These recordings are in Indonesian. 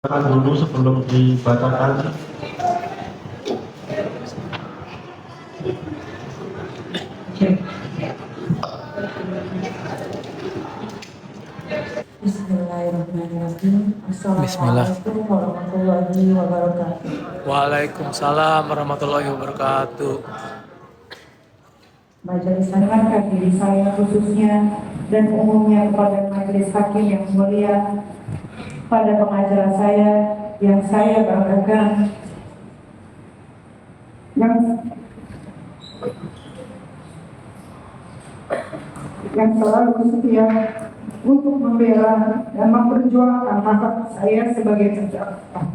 Dulu sebelum dibacakan. Bismillahirrahmanirrahim. Bismillah. Assalamualaikum warahmatullahi wabarakatuh. Waalaikumsalam warahmatullahi wabarakatuh. Majelis mendengarkan diri saya khususnya dan umumnya kepada majelis hakim yang mulia, pada pengacara saya yang saya banggakan, yang selalu setia untuk membela dan memperjuangkan hak saya sebagai terdakwa.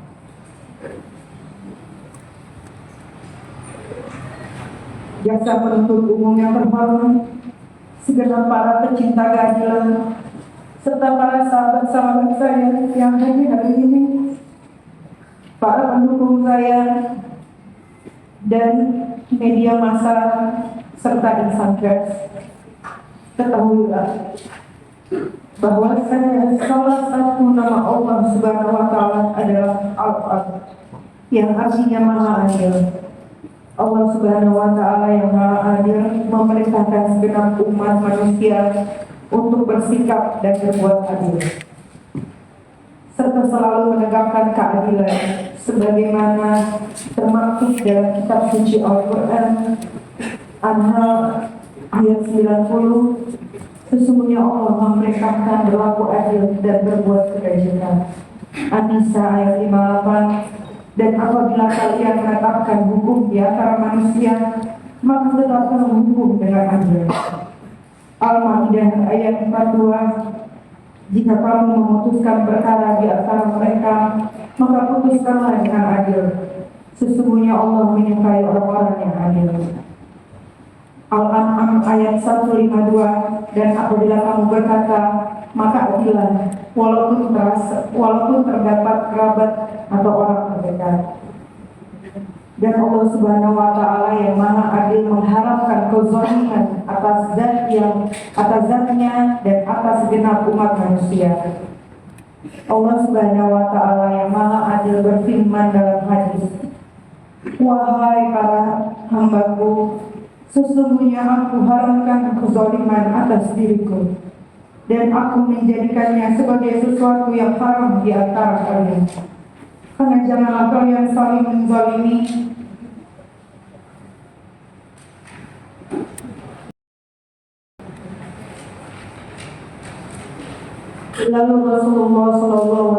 Jaksa penuntut umum yang terhormat, segenap para pecinta keadilan, serta para sahabat-sahabat saya yang hadir hari ini, para pendukung saya, dan media massa, serta insan pers. Ketahuilah bahwa saya salah satu nama Allah Subhanahu wa Ta'ala adalah Al-Adil, yang artinya Maha Adil. Allah Subhanahu wa Ta'ala yang Maha Adil memerintahkan segenap umat manusia untuk bersikap dan berbuat adil, serta selalu menegakkan keadilan sebagaimana termaktub dalam kitab suci Al-Quran An-Nahl ayat 90. Sesungguhnya Allah memerintahkan berlaku adil dan berbuat kebajikan. An-Nisa ayat 58. Dan apabila kalian menetapkan hukum di antara manusia, maka tetapkan hukum dengan adil. Al-Maidah ayat 42. Jika kamu memutuskan perkara di antara mereka, maka putuskanlah dengan adil. Sesungguhnya Allah menyukai orang-orang yang adil. Al-An'am ayat 152. Dan apabila kamu berkata, maka adilah, walaupun terdapat kerabat atau orang terdekat. Dan Allah Subhanahu wa Ta'ala yang Maha Adil mengharamkan kezaliman atas zatnya dan atas segenap umat manusia. Allah Subhanahu wa Ta'ala yang Maha Adil berfirman dalam hadis, wahai para hambaku, sesungguhnya aku haramkan kezaliman atas diriku, dan aku menjadikannya sebagai sesuatu yang haram di antara kalian. Karena janganlah kalian saling menzalimi. Lalu Rasulullah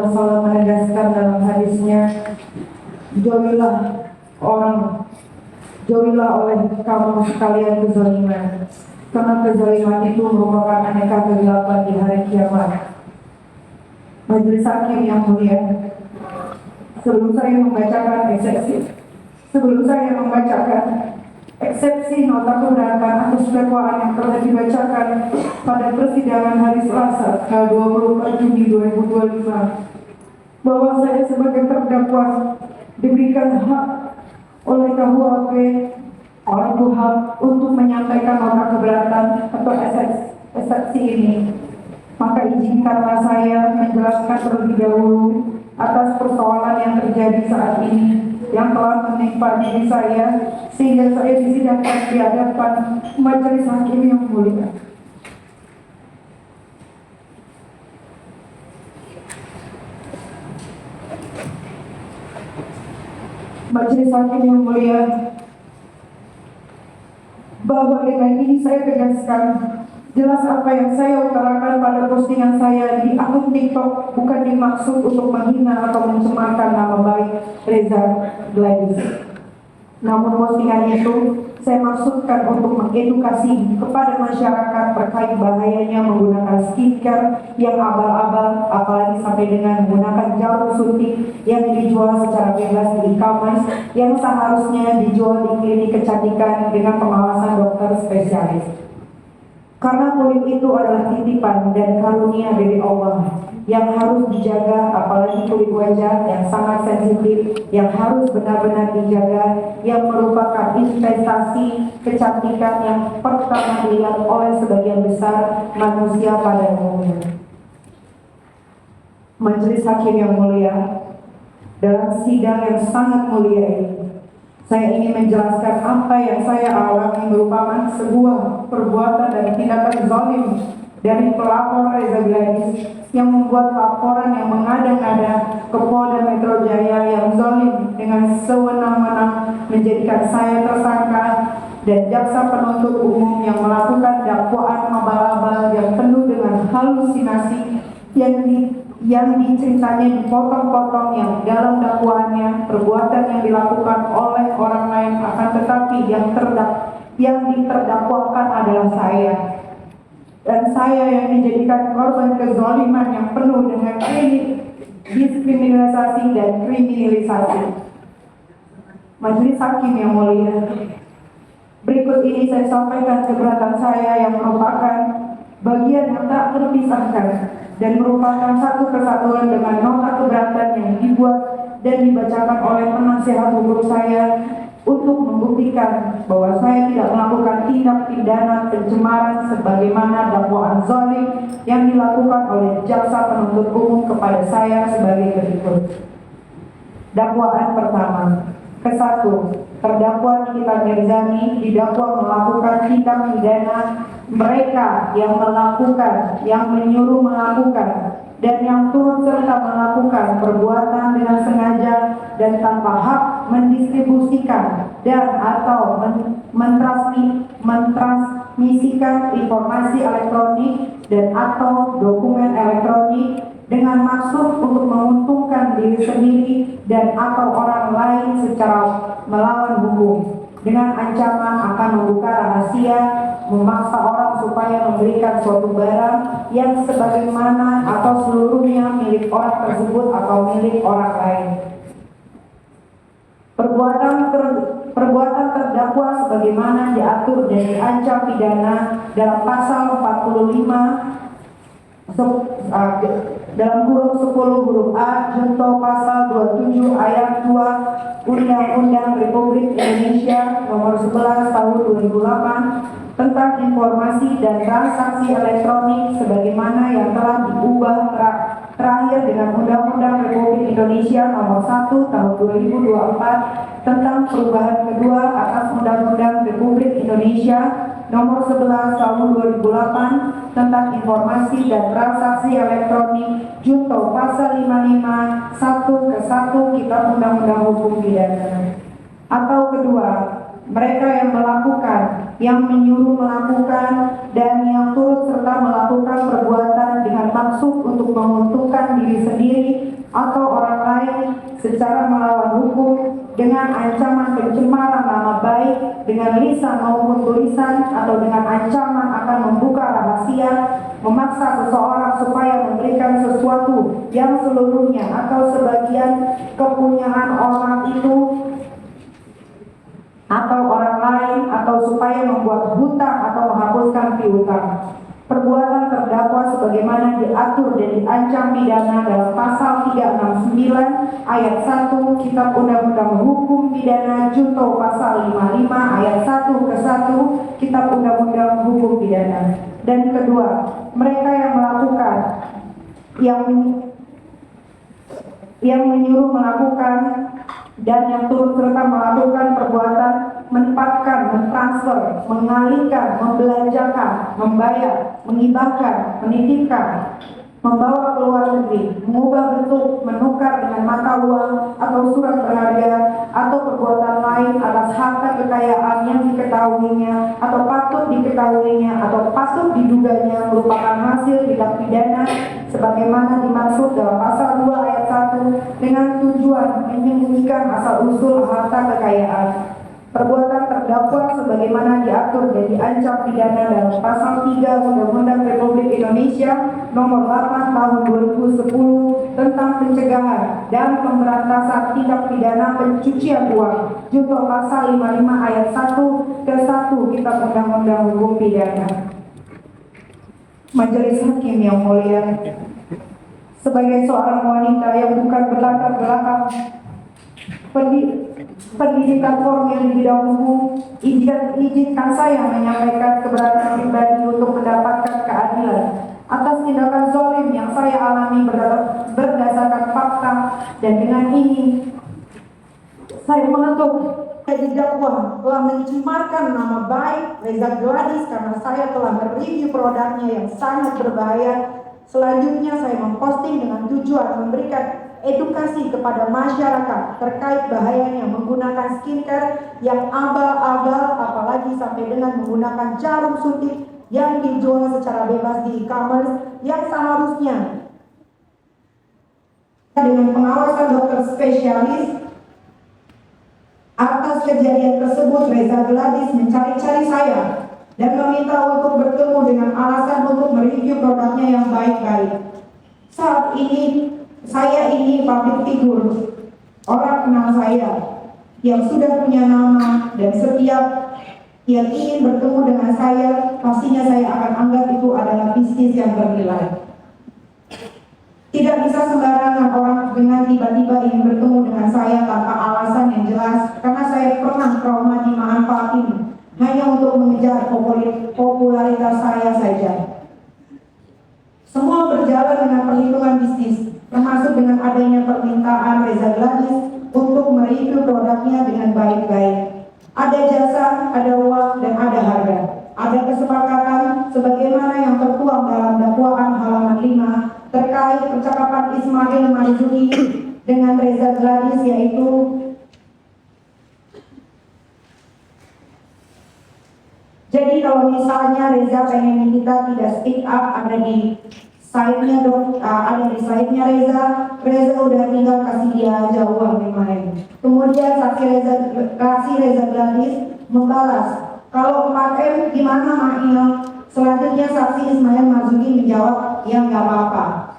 SAW menegaskan dalam hadisnya, jauhilah oleh kamu sekalian kezaliman, karena kezaliman itu merupakan aneka kegelapan di hari kiamat. Majelis hakim yang mulia, sebelum saya membacakan eksepsi nota keberatan atas dakwaan yang telah dibacakan pada persidangan hari Selasa, tanggal 24 Juni 2025, bahwa saya sebagai terdakwa diberikan hak oleh KUHP untuk menyampaikan nota keberatan atau eksepsi ini, maka izinkanlah saya menjelaskan terlebih dahulu atas persoalan yang terjadi saat ini yang telah menimpa diri saya sehingga saya disidangkan di hadapan majelis hakim yang mulia. Majelis hakim yang mulia, bahwa dengan ini saya tegaskan jelas apa yang saya utarakan pada postingan saya di akun TikTok bukan dimaksud untuk menghina atau mencemarkan nama baik Reza Gladys. Namun postingan itu saya maksudkan untuk mengedukasi kepada masyarakat terkait bahayanya menggunakan skincare yang abal-abal, apalagi sampai dengan menggunakan jarum suntik yang dijual secara bebas di e-commerce yang seharusnya dijual di klinik kecantikan dengan pengawasan dokter spesialis. Karena kulit itu adalah titipan dan karunia dari Allah yang harus dijaga, apalagi kulit wajah yang sangat sensitif, yang harus benar-benar dijaga, yang merupakan investasi kecantikan yang pertama dilihat oleh sebagian besar manusia pada umumnya. Majelis hakim yang mulia, dalam sidang yang sangat mulia ini. Saya ingin menjelaskan apa yang saya alami merupakan sebuah perbuatan dan tindakan zalim dari pelapor Reza Gladys yang membuat laporan yang mengada-ngada ke Polda Metro Jaya yang zalim dengan sewenang-wenang menjadikan saya tersangka, dan jaksa penuntut umum yang melakukan dakwaan abal-abal yang penuh dengan halusinasi yang diceritanya dipotong-potong, yang dalam dakwaannya perbuatan yang dilakukan oleh orang lain, akan tetapi yang diterdakwakan adalah saya. Dan saya yang dijadikan korban kezaliman yang penuh dengan diskriminasi dan kriminalisasi. Majelis Hakim yang mulia, berikut ini saya sampaikan keberatan saya yang merupakan bagian yang tak terpisahkan dan merupakan satu kesatuan dengan nota keberatan yang dibuat dan dibacakan oleh penasihat hukum saya untuk membuktikan bahwa saya tidak melakukan tindak pidana pencemaran sebagaimana dakwaan zalim yang dilakukan oleh jaksa penuntut umum kepada saya sebagai berikut. Dakwaan pertama. Kesatu, terdakwa Nikita Mirzani didakwa melakukan tindak pidana mereka yang melakukan, yang menyuruh melakukan, dan yang turut serta melakukan perbuatan dengan sengaja dan tanpa hak mendistribusikan dan atau mentransmisikan informasi elektronik dan atau dokumen elektronik dengan maksud untuk menguntungkan diri sendiri dan atau orang lain secara melawan hukum, dengan ancaman akan membuka rahasia, memaksa orang supaya memberikan suatu barang yang sebagaimana atau seluruhnya milik orang tersebut atau milik orang lain. Perbuatan terdakwa sebagaimana diatur dan diancam pidana dalam pasal 45 dalam kurung 10 huruf A junto pasal 27 ayat 2 Undang-Undang Republik Indonesia nomor 11 tahun 2008 tentang informasi dan transaksi elektronik sebagaimana yang telah diubah terakhir dengan Undang-Undang Republik Indonesia nomor 1 tahun 2024 tentang perubahan kedua atas Undang-Undang Republik Indonesia nomor 11 tahun 2008 tentang informasi dan transaksi elektronik junto pasal 55 1 ke 1 Kitab Undang-Undang Hukum Pidana. Atau kedua, mereka yang melakukan, yang menyuruh melakukan, dan yang turut serta melakukan perbuatan dengan maksud untuk menguntungkan diri sendiri atau orang lain secara melawan hukum dengan ancaman pencemaran nama baik dengan lisan maupun tulisan atau dengan ancaman akan membuka rahasia, memaksa seseorang supaya memberikan sesuatu yang seluruhnya atau sebagian kepunyaan orang itu atau orang lain, atau supaya membuat hutang atau menghapuskan piutang. Perbuatan terdakwa sebagaimana diatur dan diancam pidana dalam pasal 369 ayat 1 Kitab Undang-Undang Hukum Pidana junto pasal 55 ayat 1 ke 1 Kitab Undang-Undang Hukum Pidana. Dan kedua, mereka yang melakukan, yang menyuruh melakukan, dan yang turut serta melakukan perbuatan menempatkan, mentransfer, mengalihkan, membelanjakan, membayar, menghibahkan, menitipkan, membawa ke luar negeri, mengubah bentuk, menukar dengan mata uang atau surat berharga, atau perbuatan lain atas harta kekayaan yang diketahuinya atau patut diketahuinya atau patut diduganya merupakan hasil tindak pidana sebagaimana dimaksud dalam pasal 2 ayat 1 dengan tujuan menyembunyikan asal-usul harta kekayaan. Perbuatan terdakwa sebagaimana diatur dan diancam pidana dalam pasal 3 Undang-Undang Republik Indonesia nomor 8 tahun 2010 tentang pencegahan dan pemberantasan tindak pidana pencucian uang junto pasal 55 ayat 1 ke 1 Kitab Undang-Undang Hukum Pidana. Majelis Hakim yang mulia, sebagai seorang wanita yang bukan berlatar belakang pendidikan formal di bidang hukum, izinkan saya menyampaikan keberatan pribadi untuk mendapatkan keadilan atas tindakan zalim yang saya alami berdasarkan fakta, dan dengan ini saya mengetuk didakwa telah mencemarkan nama baik Reza Gladys karena saya telah mereview produknya yang sangat berbahaya. Selanjutnya saya memposting dengan tujuan memberikan edukasi kepada masyarakat terkait bahayanya menggunakan skincare yang abal-abal, apalagi sampai dengan menggunakan jarum suntik yang dijual secara bebas di e-commerce, yang seharusnya dengan pengawasan dokter spesialis. Atas kejadian tersebut, Reza Gladys mencari-cari saya dan meminta untuk bertemu dengan alasan untuk mereview produknya yang baik-baik. Saat ini, saya ini public figure, orang kenal saya, yang sudah punya nama, dan setiap yang ingin bertemu dengan saya, pastinya saya akan anggap itu adalah bisnis yang bernilai. Tidak bisa sembarangan orang dengan tiba-tiba ingin bertemu dengan saya tanpa alasan yang jelas, karena saya pernah trauma dimanfaatin hanya untuk mengejar popularitas saya saja. Semua berjalan dengan perhitungan bisnis, termasuk dengan adanya permintaan Reza Gladys untuk mereview produknya dengan baik-baik. Ada jasa, ada uang, dan ada harga. Ada kesepakatan sebagaimana yang tertuang dalam dakwaan halaman 5 terkait percakapan Ismail Marzuki dengan Reza Gladys, yaitu jadi kalau misalnya Reza pengen kita tidak speak up, ada di site-nya Reza udah tinggal kasih dia aja uang kemarin. Kemudian saksi Reza Gladys membalas, kalau 4M gimana Mail? Selanjutnya saksi Ismail Marzuki menjawab, ya nggak apa-apa.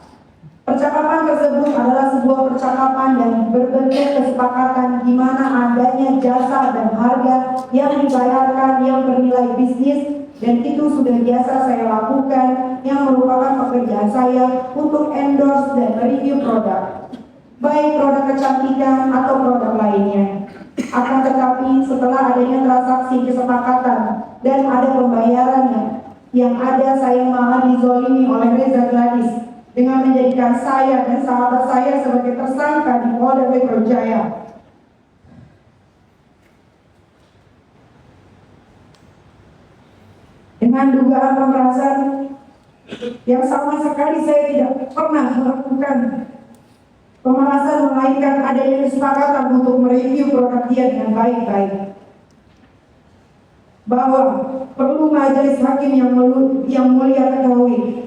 Percakapan tersebut adalah sebuah percakapan dan berbentuk kesepakatan di mana adanya jasa dan harga yang dibayarkan yang bernilai bisnis, dan itu sudah biasa saya lakukan, yang merupakan pekerjaan saya untuk endorse dan review produk, baik produk kecantikan atau produk lainnya. Akan tetapi setelah adanya transaksi kesepakatan dan ada pembayarannya, yang ada saya malah dizolimi oleh Reza Gladys dengan menjadikan saya dan sahabat saya sebagai tersangka di Polda Metro Jaya. Dengan dugaan pemerasan yang sama sekali saya tidak pernah melakukan pemerasan, melainkan adanya kesepakatan untuk mereview produk dia dengan baik-baik. Bahwa perlu majelis hakim yang mulia ketahui,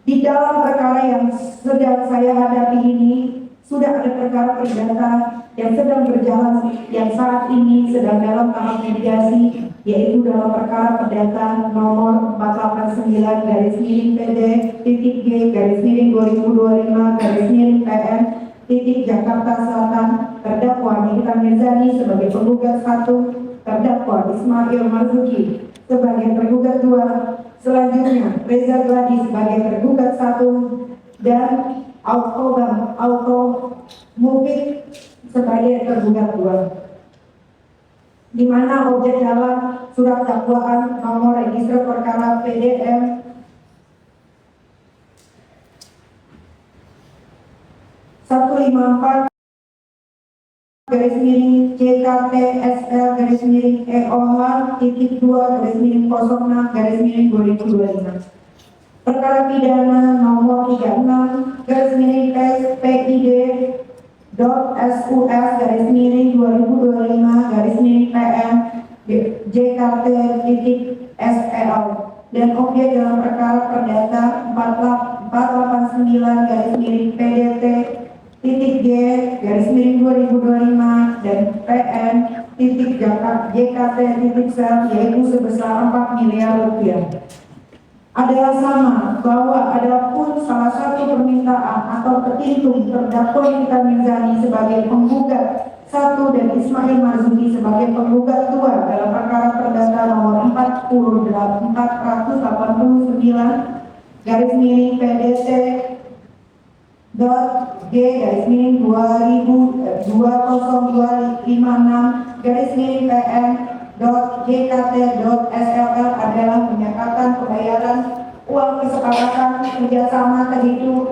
di dalam perkara yang sedang saya hadapi ini sudah ada perkara perdata yang sedang berjalan, yang saat ini sedang dalam tahap mediasi, yaitu dalam perkara perdata nomor 489-G-G-2025-PN Jakarta Selatan, terdakwa Nikita Mirzani sebagai penggugat 1, terdakwa Ismail Marzuki sebagai tergugat 2, selanjutnya Reza Gladys sebagai tergugat 1, dan Auto Mufid sebagai tergugat 2, di mana objek dalam surat dakwaan nomor register perkara PDM 154 JKT/SL/EOH-2/06/2025. Perkara pidana nomor 36/PID.SUS/2025/PN JKT/SL, dan objek dalam perkara perdata 489-PDT-G-2025 dan PN JKT-sel, yaitu sebesar 4 miliar rupiah. Adalah sama bahwa adapun salah satu permintaan atau petitum terdakwa Nikita Mirzani sebagai penggugat 1 dan Ismail Marzuki sebagai penggugat 2 dalam perkara perdata nomor 489/PDT G-2026/PN JKT.SLL adalah menyatakan pembayaran uang kesepakatan kerjasama terhitung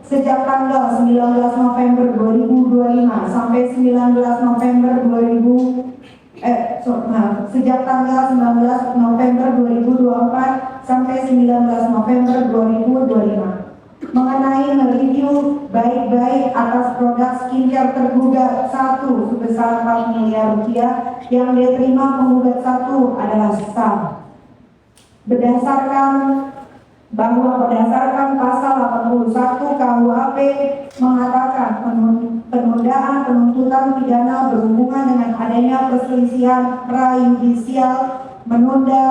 sejak tanggal 19 November 2025 sampai 19 November 2000 sejak tanggal 19 November 2024 sampai 19 November 2025 mengenai mereview baik-baik atas produk skincare tergugat 1 sebesar 4 miliar rupiah yang diterima penggugat 1 adalah sah. Berdasarkan pasal 81 KUHP mengatakan penundaan penuntutan pidana berhubungan dengan adanya perselisihan prayudisial menunda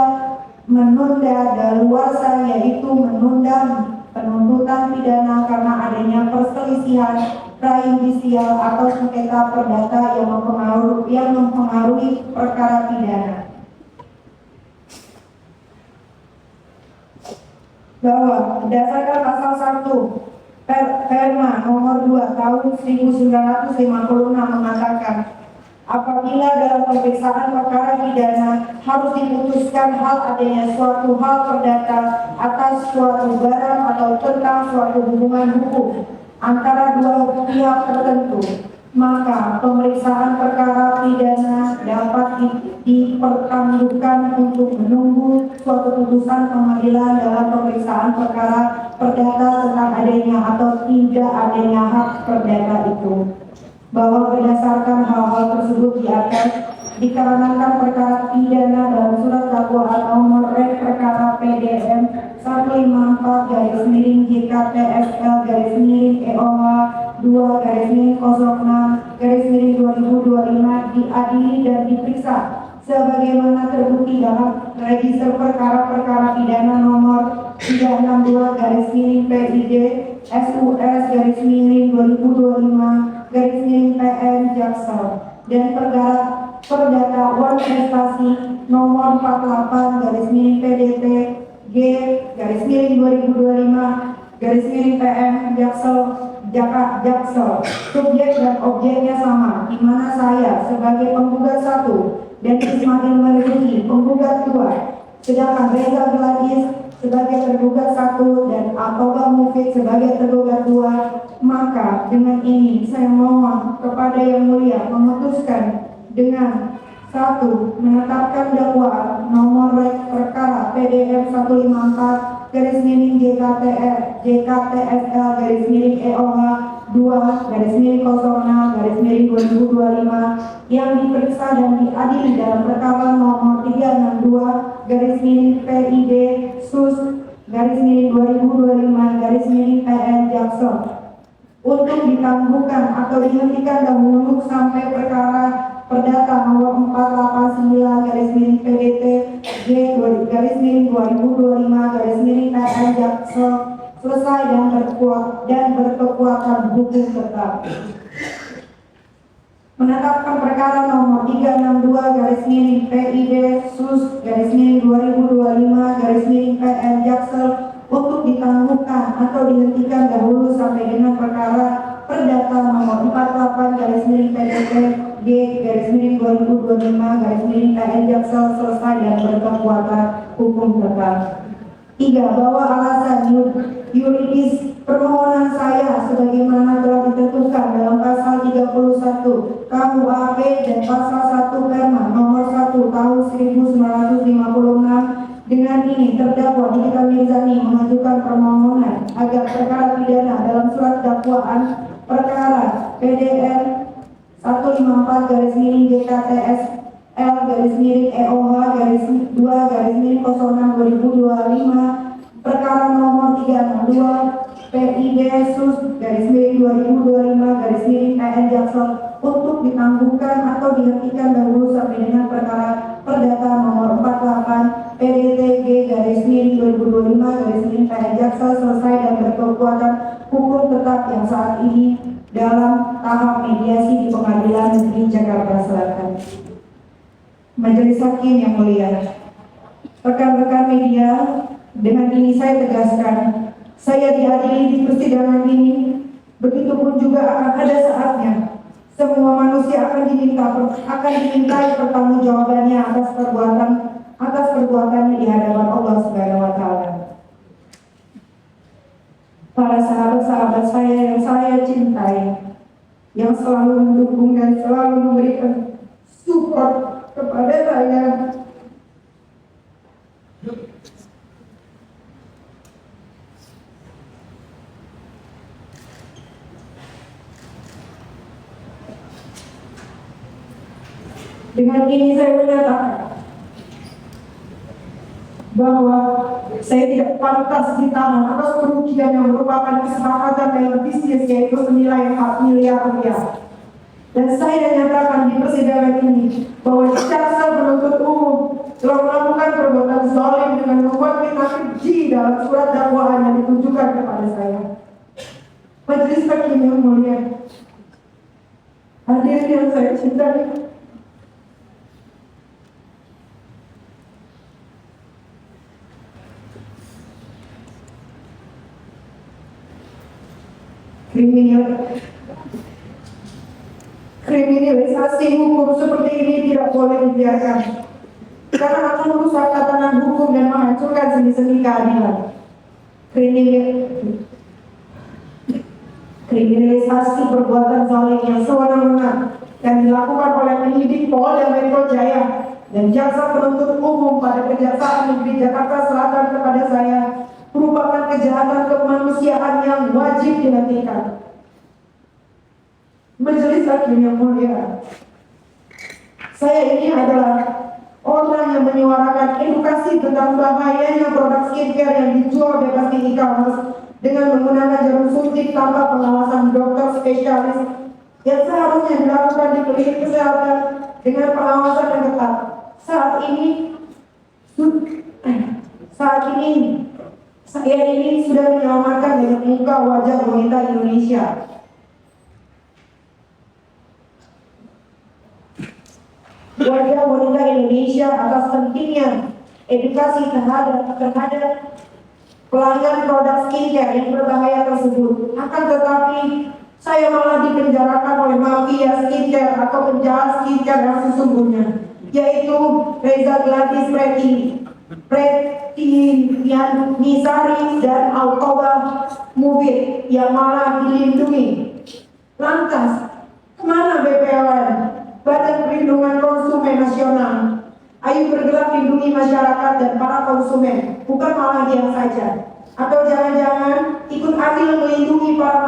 daluarsa, yaitu menunda penuntutan pidana karena adanya perselisihan prayudisial atau sengketa perdata yang mempengaruhi perkara pidana. Bahwa berdasarkan pasal 1 Perma nomor 2 tahun 1956 mengatakan apabila dalam pemeriksaan perkara pidana harus diputuskan hal adanya suatu hal perdata atas suatu barang atau tentang suatu hubungan hukum antara dua pihak tertentu, maka pemeriksaan perkara pidana dapat dipertanggungjawabkan untuk menunggu suatu putusan pengadilan dalam pemeriksaan perkara perdata tentang adanya atau tidak adanya hak perdata itu. Bahwa berdasarkan hal-hal tersebut di atas, dikarenakan perkara pidana dalam surat dakwaan nomor rek perkara PDM 154-EOH-2-06-2025 diadili dan diperiksa sebagaimana terbukti dalam register perkara-perkara pidana nomor 362-PID SUS-2025-PN Jaksel dan perkara perdata uang prestasi nomor 48-PDT G-2025-PN Jaksel subjek dan objeknya sama, di mana saya sebagai penggugat 1 dan Ismail Marzuki penggugat 2, sedangkan Reza Gladys sebagai tergugat 1 dan Atoba Mufid sebagai tergugat 2, maka dengan ini saya mohon kepada Yang Mulia memutuskan dengan 1. Menetapkan dakwaan nomor rek perkara PDM 154-JKTSL-EOH 2-06-2025 yang diperiksa dan diadili dalam perkara nomor 362-PID SUS-2025-PN Jaksel untuk ditangguhkan atau dihentikan dahulu sampai perkara perdata nomor 489-PDT G-2025-PN Jaksel selesai dan berkekuatan hukum tetap. Menetapkan perkara nomor 362-PID SUS-2025-PN Jaksel untuk ditangguhkan atau dihentikan dahulu sampai dengan perkara perdata nomor 48-PDT G-2025-PN Jaksel selesai dan berkekuatan hukum tetap. 3. Bahwa alasan yuridis permohonan saya sebagaimana telah ditentukan dalam pasal 31 KUHP dan pasal 1 Perma nomor 1 tahun 1956, dengan ini terdakwa Nikita Mirzani mengajukan permohonan agar perkara pidana dalam surat dakwaan perkara PDN 154-EOH-2-06-2025 perkara nomor 362-PID SUS-2025-PN Jaksel untuk ditangguhkan atau dihentikan dahulu sampai dengan perkara perdata nomor 48 PDT G-2025-PN Jaksel selesai dan berkekuatan hukum tetap yang saat ini dalam tahap mediasi di Pengadilan Negeri Jakarta Selatan. Majelis Hakim yang mulia, rekan-rekan media, dengan ini saya tegaskan, saya diadili di persidangan ini, begitupun juga akan ada saatnya semua manusia akan dimintai pertanggungjawabannya atas perbuatannya di hadapan Allah Subhanahu wa taala. para sahabat-sahabat saya yang saya cintai, yang selalu mendukung dan selalu memberikan support kepada saya. Dengan ini saya menyatakan bahwa saya tidak pantas ditahan atas kerugian yang merupakan kesepakatan dalam bisnis, yaitu senilai 4 miliar rupiah. Dan saya nyatakan di persidangan ini bahwa jaksa penuntut umum telah melakukan perbuatan zalim dengan membuat fitnah keji dalam surat dakwaan yang ditujukan kepada saya. Majelis hakim yang mulia, hadirin yang saya cintai, kriminalisasi hukum seperti ini tidak boleh dibiarkan, karena akan merusak tatanan hukum dan menghancurkan seni-seni keadilan. Kriminalisasi perbuatan zalim yang sewenang-wenang yang dilakukan oleh penyidik Polda Metro Jaya dan jaksa penuntut umum pada Kejaksaan Negeri Jakarta Selatan kepada saya merupakan kejahatan kemanusiaan yang wajib dihentikan. Majelis hakim yang mulia, saya ini adalah orang yang menyuarakan edukasi tentang bahayanya produk skincare yang dijual bebas di e-commerce dengan menggunakan jarum suntik tanpa pengawasan dokter spesialis yang seharusnya dilakukan di klinik kesehatan dengan pengawasan yang ketat. Saat ini saya ini sudah menyelamatkan dengan muka wajah wanita Indonesia. Wajah wanita Indonesia atas pentingnya edukasi terhadap pelanggan produk skincare yang berbahaya tersebut. Akan tetapi saya malah dipenjarakan oleh mafia skincare atau penjahat skincare yang sesungguhnya, yaitu Reza Gladys Nisari dan Alkoba Mubir yang malah dilindungi. Lantas, kemana BPOM, Badan Perlindungan Konsumen Nasional? Ayo bergerak lindungi masyarakat dan para konsumen, bukan malah diam saja. Atau jangan-jangan ikut andil melindungi para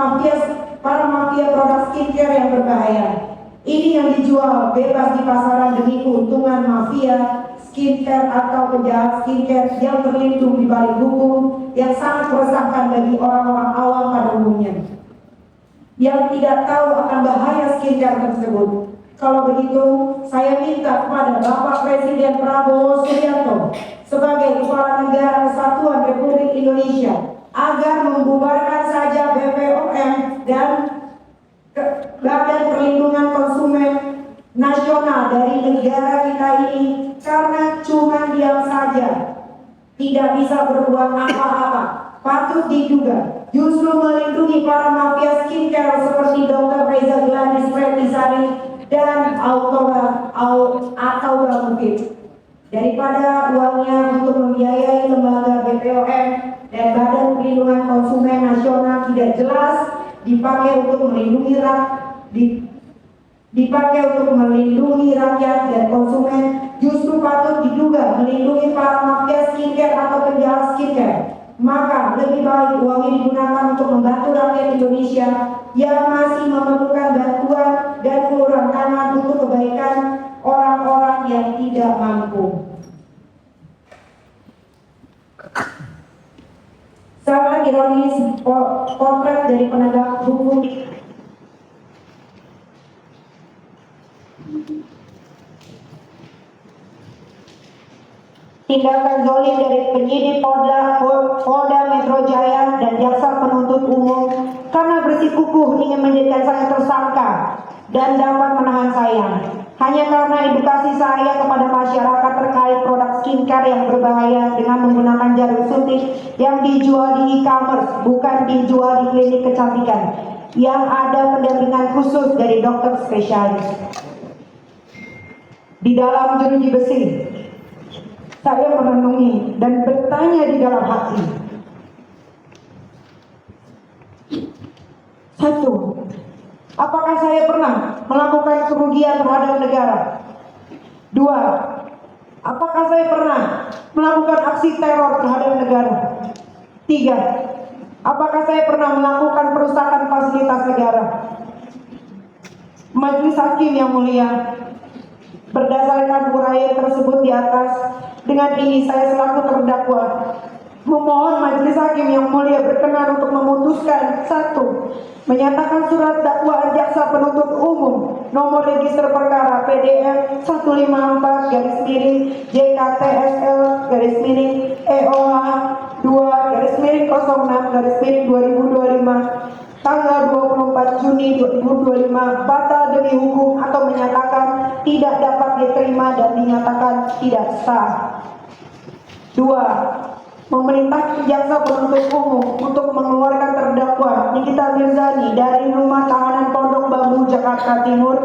mafia produk skincare yang berbahaya. Ini yang dijual bebas di pasaran demi keuntungan mafia skincare atau penjahat skincare yang terlindung di balik hukum yang sangat meresahkan bagi orang-orang awam pada umumnya yang tidak tahu akan bahaya skincare tersebut. Kalau begitu, saya minta kepada Bapak Presiden Prabowo Subianto sebagai Kepala Negara Kesatuan Republik Indonesia agar membubarkan saja BPOM dan Badan Perlindungan Konsumen Nasional dari negara kita ini, karena cuma diam saja, tidak bisa berbuat apa-apa. Patut diduga justru melindungi para mafia skincare seperti Dr. Reza Gladys Nisari dan Alkoba Mubir, daripada uangnya untuk membiayai lembaga BPOM dan Badan Perlindungan Konsumen Nasional tidak jelas dipakai untuk melindungi rakyat dan konsumen, justru patut diduga melindungi para mafia skincare atau penjahat skincare. Maka lebih baik uang ini digunakan untuk membantu rakyat Indonesia yang masih memerlukan bantuan dan uluran tangan untuk kebaikan orang-orang yang tidak mampu. Sangat ironis, potret dari penegak hukum tindakan zalim dari penyidik Polda Metro Jaya dan jaksa penuntut umum karena bersikukuh ingin menjadikan saya tersangka dan dapat menahan saya hanya karena edukasi saya kepada masyarakat terkait produk skincare yang berbahaya dengan menggunakan jarum suntik yang dijual di e-commerce, bukan dijual di klinik kecantikan yang ada pendampingan khusus dari dokter spesialis. Di dalam jeruji besi, saya merenungi dan bertanya di dalam hati, Satu, apakah saya pernah melakukan kerugian terhadap negara? Dua, apakah saya pernah melakukan aksi teror terhadap negara? Tiga, apakah saya pernah melakukan perusakan fasilitas negara? Majelis Hakim yang mulia, berdasarkan uraian tersebut di atas, dengan ini saya selaku terdakwa memohon Majelis Hakim yang mulia berkenan untuk memutuskan. Satu, menyatakan surat dakwaan jaksa penuntut umum nomor register perkara PDF 154 garis miring JKTSL garis miring EOH 2 garis miring 06 garis miring 2025 tanggal 24 Juni 2025 batal demi hukum atau menyatakan tidak dapat diterima dan dinyatakan tidak sah. Dua, memerintahkan jaksa penuntut umum untuk mengeluarkan terdakwa Nikita Mirzani dari rumah tahanan Pondok Bambu Jakarta Timur,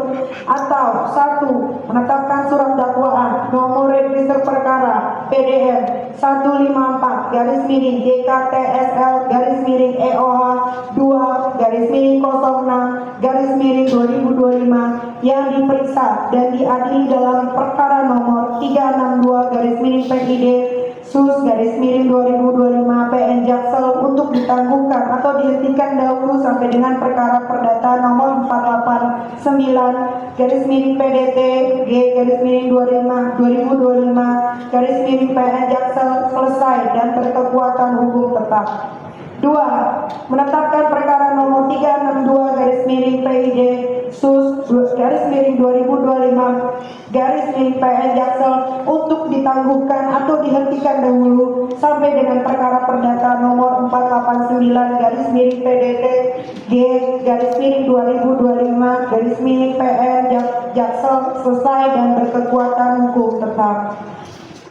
atau satu, menetapkan surat dakwaan nomor register perkara PDF 154 garis miring JKTSL garis miring EOH 2 garis miring 06 garis miring 2025 yang diperiksa dan diadili dalam perkara nomor 362 garis miring PID Sus garis miring 2025 PN Jaksel untuk ditangguhkan atau dihentikan dahulu sampai dengan perkara perdata nomor 489 garis miring PDT G garis miring 2025 garis miring PN Jaksel selesai dan berkekuatan hukum tetap. Dua, menetapkan perkara nomor 362 garis miring PID Sus garis miring 2025 garis miring PN Jaksel untuk ditangguhkan atau dihentikan dahulu sampai dengan perkara perdata nomor 489 garis miring PDT G garis miring 2025 garis miring PN Jaksel selesai dan berkekuatan hukum tetap.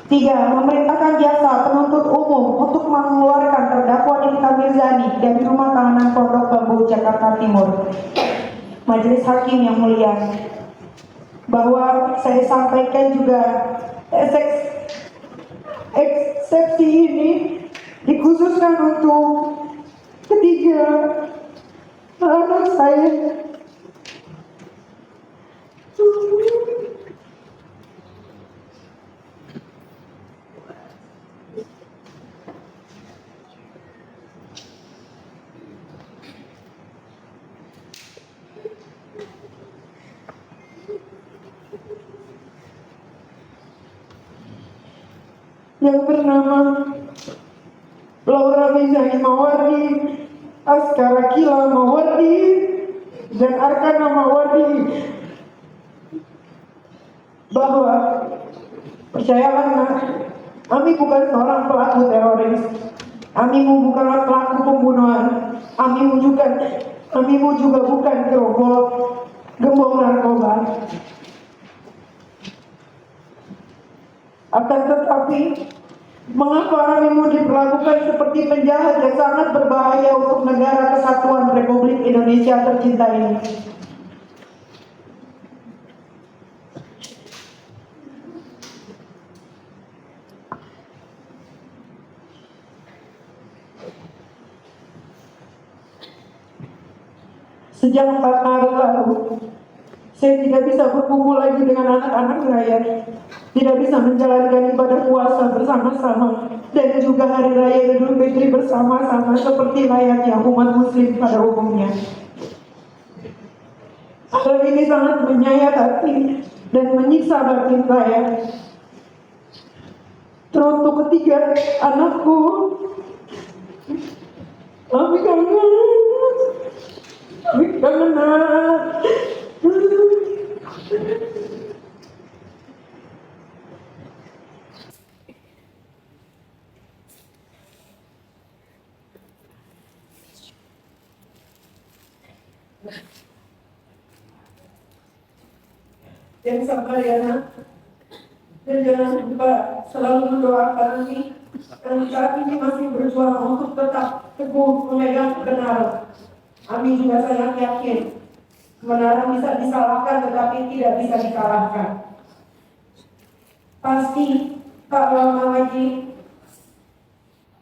Tiga, memerintahkan jaksa penuntut umum untuk mengeluarkan terdakwa Nikita Mirzani dari rumah tahanan Pondok Bambu Jakarta Timur. Majelis Hakim yang mulia, bahwa saya sampaikan juga eksepsi ini dikhususkan untuk ketiga anak saya. Yang bernama Laura Mizani Mawardi, Askara Kila Mawardi, dan Arkana Mawardi, bahwa percayalah nak, kami bukan seorang pelaku teroris, kami bukanlah pelaku pembunuhan, kami juga bukan gerobol gembong narkoba. Akan tetapi, mengapa kami diperlakukan seperti penjahat yang sangat berbahaya untuk negara kesatuan Republik Indonesia tercinta ini? Sejak 4 Maret lalu, saya tidak bisa berkumpul lagi dengan anak-anak saya, tidak bisa menjalankan ibadah puasa bersama-sama, dan juga hari raya Idul Fitri bersama-sama seperti layaknya umat muslim pada umumnya. Hal ini sangat menyayat hati dan menyiksa batin saya. Teruntuk ketiga anakku, kami kangen. Yang sabar ya nak, dan jangan lupa selalu mendoakan kami yang saat ini masih berjuang untuk tetap teguh memegang kebenaran. Kami juga sangat yakin kebenaran bisa disalahkan tetapi tidak bisa dikalahkan. Pasti tak lama lagi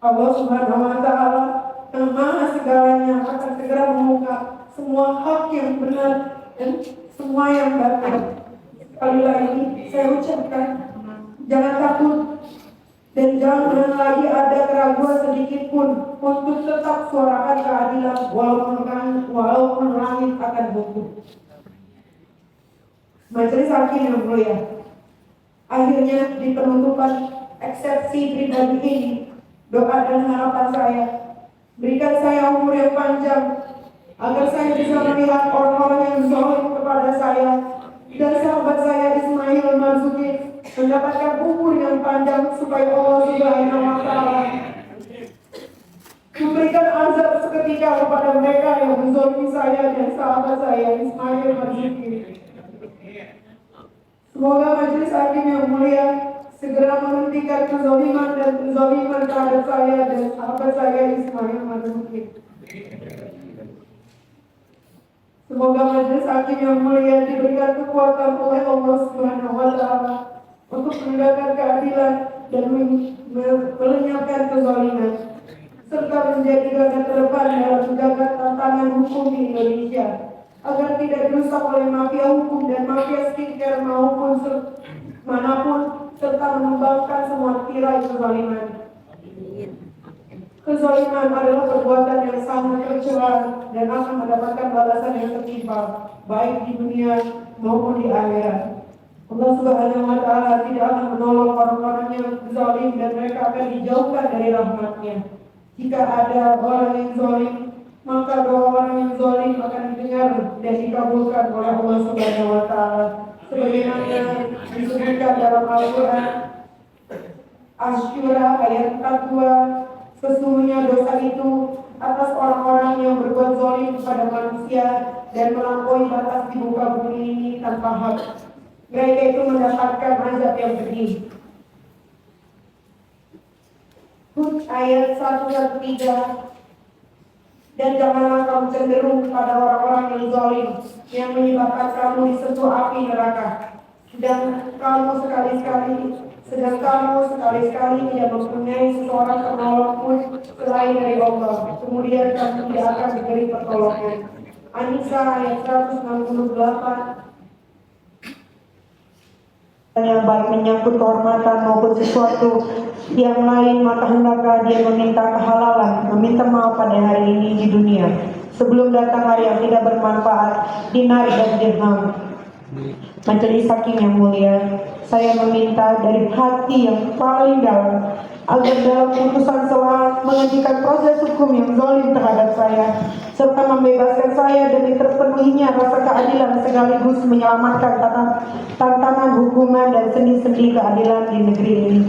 Allah Subhanahu wa Ta'ala yang Maha segalanya akan segera mengungkap semua hak yang benar dan semua yang baik. Sekali lagi saya ucapkan, jangan takut dan jangan pernah lagi ada keraguan sedikit pun untuk tetap suarakan keadilan walaupun langit akan runtuh. Majelis Hakim yang mulia, akhirnya di penutupan eksepsi pribadi ini, doa dan harapan saya, berikan saya umur yang panjang agar saya bisa melihat orang-orang yang zalim kepada saya dan sahabat saya Ismail Marzuki mendapatkan umur yang panjang supaya Allah Subhanahu wa Ta'ala memberikan azab seketika kepada mereka yang menzalimi saya dan sahabat saya Ismail Marzuki. Semoga Majelis Hakim yang mulia segera menghentikan kezaliman dan penzaliman terhadap saya dan sahabat saya Ismail Marzuki. Semoga Majelis Hakim yang mulia diberikan kekuatan oleh Allah Subhanahu wa Ta'ala untuk menegakkan keadilan dan melenyapkan kezaliman, serta menjadi garda terdepan dalam menjaga tantangan hukum di Indonesia agar tidak dirusak oleh mafia hukum dan mafia skincare maupun manapun, serta mengembangkan semua tirai kezaliman. Kezaliman adalah perbuatan yang sangat tercela dan akan mendapatkan balasan yang setimpal, baik di dunia maupun di akhirat. Allah Subhanahu wa Ta'ala tidak akan menolong orang-orang yang zalim dan mereka akan dijauhkan dari rahmat-Nya. Jika ada orang yang zalim, maka doa orang yang zalim akan didengar dan dikabulkan oleh Allah Subhanahu wa Ta'ala. Sebagaimana disebutkan dalam Al-Quran Asy-Syura ayat 42, sesungguhnya dosa itu atas orang-orang yang berbuat zalim kepada manusia dan melampaui batas di muka bumi ini tanpa hak. Mereka itu mendapatkan azab yang pedih. Hud ayat 113, dan janganlah kamu cenderung kepada orang-orang yang zalim yang menyebabkan kamu disentuh api neraka. Sedang kamu sekali-sekali tidak mempunyai seseorang penolong pun selain dari Allah. Kemudian kamu tidak akan diberi pertolongan. An-Nisa ayat 168. Yang baik menyangkut kehormatan maupun sesuatu yang lain, maka hendaklah dia meminta kehalalan, meminta maaf pada hari ini di dunia, sebelum datang hari yang tidak bermanfaat, dinar dan dirham. Majelis Hakim yang mulia, saya meminta dari hati yang paling dalam agar dalam putusan selah menghentikan proses hukum yang zalim terhadap saya, serta membebaskan saya demi terpenuhinya rasa keadilan sekaligus menyelamatkan tantangan hukuman dan sendi-sendi keadilan di negeri ini.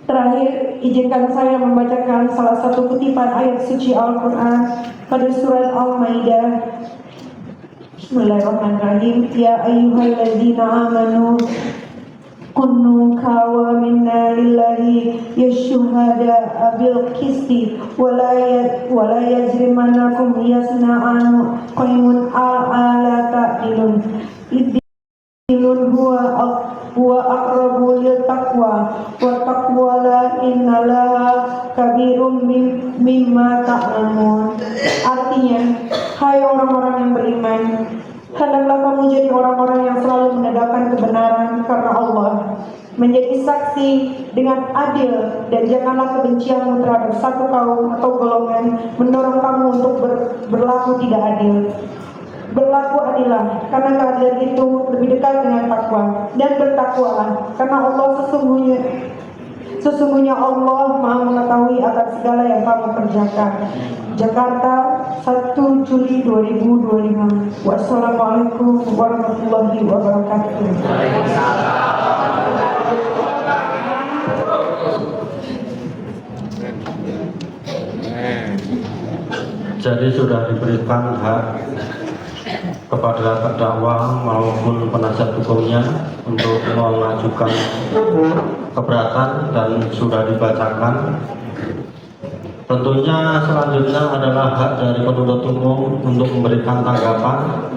Terakhir, izinkan saya membacakan salah satu kutipan ayat suci Al-Quran pada surat Al-Maidah. Bismillahirrahmanirrahim. Ya ayyuhalladzina amanu kunu qawamina lillahi yashuhada bil qisti wala yajrimanakum yasna'anu qaimun ala ta'dilun idilun huwa aqrabu lil taqwa wa taqwala innalaha kabirum mimma ta'lamun. Artinya, hai orang-orang yang beriman, hendaklah kamu jadi orang-orang yang selalu menegakkan kebenaran karena Allah, menjadi saksi dengan adil, dan janganlah kebencianmu terhadap satu kaum atau golongan mendorong kamu untuk berlaku tidak adil. Berlaku adillah, karena keadilan itu lebih dekat dengan takwa, dan bertakwalah, karena Allah sesungguhnya Allah Maha mengetahui akan segala yang kamu kerjakan. Jakarta, 1 Juli 2025. Wassalamualaikum warahmatullahi wabarakatuh. Jadi sudah diberikan hak kepada terdakwa maupun penasihat hukumnya untuk mengajukan keberatan dan sudah dibacakan. Tentunya selanjutnya adalah hak dari penuntut umum untuk memberikan tanggapan